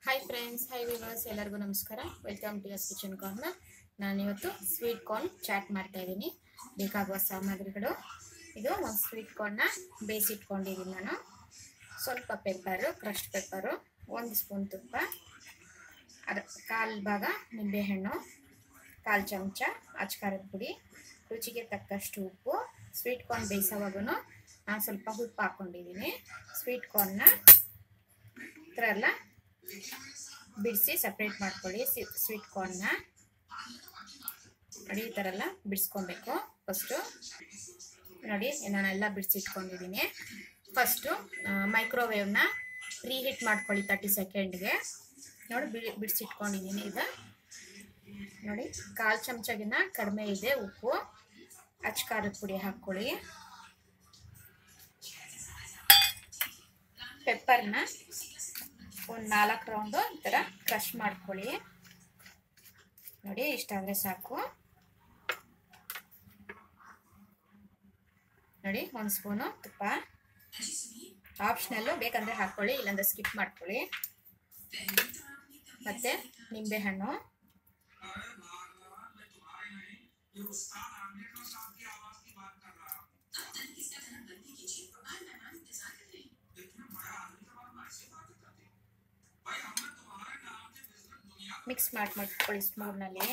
Hi friends, hi viewers, ಎಲ್ಲರಿಗೂ ನಮಸ್ಕಾರ. Welcome to ಯಸ್ ಕಿಚನ್ ಕಾರ್ನರ್. ನಾನಿವತ್ತು ಸ್ವೀಟ್ ಕಾರ್ನ್ ಚಾಟ್ ಮಾಡ್ತಾ ಇದ್ದೀನಿ. ಬೇಕಾಗುವ ಸಾಮಗ್ರಿಗಳು ಇದು: ಒಂದು ಸ್ವೀಟ್ ಕಾರ್ನ್ನ ಬೇಯಿಸಿಟ್ಕೊಂಡಿದ್ದೀನಿ ನಾನು, ಸ್ವಲ್ಪ ಪೆಪ್ಪರು, ಕ್ರಶ್ಡ್ ಪೆಪ್ಪರು, 1 ಸ್ಪೂನ್ ತುಪ್ಪ, ಅದು ಕಾಲು ಭಾಗ ನಿಂಬೆಹಣ್ಣು, 1/4 ಚಮಚ ಅಚ್ಕಾರದ ಪುಡಿ, ರುಚಿಗೆ ತಕ್ಕಷ್ಟು ಉಪ್ಪು. ಸ್ವೀಟ್ ಕಾರ್ನ್ ಬೇಯಿಸೋವಾಗೂ ನಾನು ಸ್ವಲ್ಪ ಉಪ್ಪು ಹಾಕ್ಕೊಂಡಿದ್ದೀನಿ. ಸ್ವೀಟ್ ಕಾರ್ನ್ನ ಈ ಥರ ಎಲ್ಲ ಬಿಡಿಸಿ ಸಪ್ರೇಟ್ ಮಾಡ್ಕೊಳ್ಳಿ. ಸ್ವೀಟ್ ಕಾರ್ನ್ನ ನೋಡಿ, ಈ ಥರ ಎಲ್ಲ ಬಿಡಿಸ್ಕೊಬೇಕು. ಫಸ್ಟು ನೋಡಿ, ನಾನೆಲ್ಲ ಬಿಡಿಸಿಟ್ಕೊಂಡಿದ್ದೀನಿ. ಫಸ್ಟು ಮೈಕ್ರೋವೇವ್ನ ಪ್ರೀಹೀಟ್ ಮಾಡ್ಕೊಳ್ಳಿ 30 ಸೆಕೆಂಡ್ಗೆ. ನೋಡಿ, ಬಿಡಿಸಿಟ್ಕೊಂಡಿದ್ದೀನಿ. ಈಗ ನೋಡಿ, 1/4 ಚಮಚಗಿನ್ನ ಕಡಿಮೆ ಇದೆ ಉಪ್ಪು. ಅಚ್ಕಾರದ ಪುಡಿ ಹಾಕ್ಕೊಳ್ಳಿ. ಪೆಪ್ಪರ್ನ ಒಂದು 4 ರೌಂಡು ಈ ಥರ ಕ್ರಷ್ ಮಾಡ್ಕೊಳ್ಳಿ. ನೋಡಿ, ಇಷ್ಟಾದರೆ ಸಾಕು. ನೋಡಿ, 1 ಸ್ಪೂನು ತುಪ್ಪ, ಆಪ್ಷನಲ್ಲು, ಬೇಕಂದರೆ ಹಾಕ್ಕೊಳ್ಳಿ, ಇಲ್ಲಾಂದರೆ ಸ್ಕಿಪ್ ಮಾಡ್ಕೊಳ್ಳಿ. ಮತ್ತು ನಿಂಬೆಹಣ್ಣು, ಮಿಕ್ಸ್ ಮಾಡ್ಕೊಳ್ಳಿ ಸ್ಪೂನಲ್ಲಿ.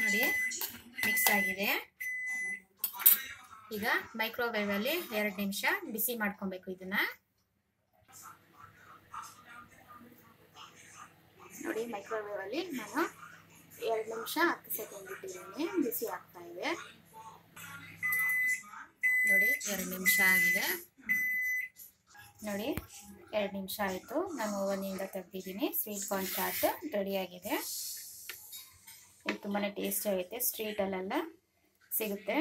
ನೋಡಿ, ಮಿಕ್ಸ್ ಆಗಿದೆ. ಈಗ ಮೈಕ್ರೋವೇವಲ್ಲಿ 2 ನಿಮಿಷ ಬಿಸಿ ಮಾಡ್ಕೊಬೇಕು ಇದನ್ನ. ನೋಡಿ, ಮೈಕ್ರೋವೇವಲ್ಲಿ ನಾನು 2 ನಿಮಿಷ 10 ಸೆಕೆಂಡ್ ಇಟ್ಟಿದ್ದೀನಿ. ಬಿಸಿ ಆಗ್ತಾ ಇದೆ. ನೋಡಿ, 2 ನಿಮಿಷ ಆಗಿದೆ. ನೋಡಿ, 2 ನಿಮಿಷ ಆಯಿತು. ನಾನು ಓವನಿಂದ ತೆಗೆದಿದ್ದೀನಿ. ಸ್ವೀಟ್ ಕಾರ್ನ್ ಚಾಟ್ ರೆಡಿಯಾಗಿದೆ. ಇದು ತುಂಬಾ ಟೇಸ್ಟಿ ಆಗುತ್ತೆ. ಸ್ಟ್ರೀಟಲ್ಲೆಲ್ಲ ಸಿಗುತ್ತೆ.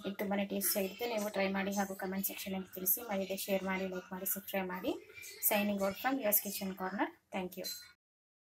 ಇದು ತುಂಬಾ ಟೇಸ್ಟಿ ಆಗುತ್ತೆ. ನೀವು ಟ್ರೈ ಮಾಡಿ ಹಾಗೂ ಕಮೆಂಟ್ ಸೆಕ್ಷನಲ್ಲಿ ತಿಳಿಸಿ. ಮಾಡಿದೆ ಶೇರ್ ಮಾಡಿ, ಲೈಕ್ ಮಾಡಿ, ಸಬ್ಸ್ಕ್ರೈಬ್ ಮಾಡಿ. ಸೈನಿಂಗ್ ಔಟ್ ಫ್ರಮ್ ಯಸ್ ಕಿಚನ್ ಕಾರ್ನರ್. Thank you.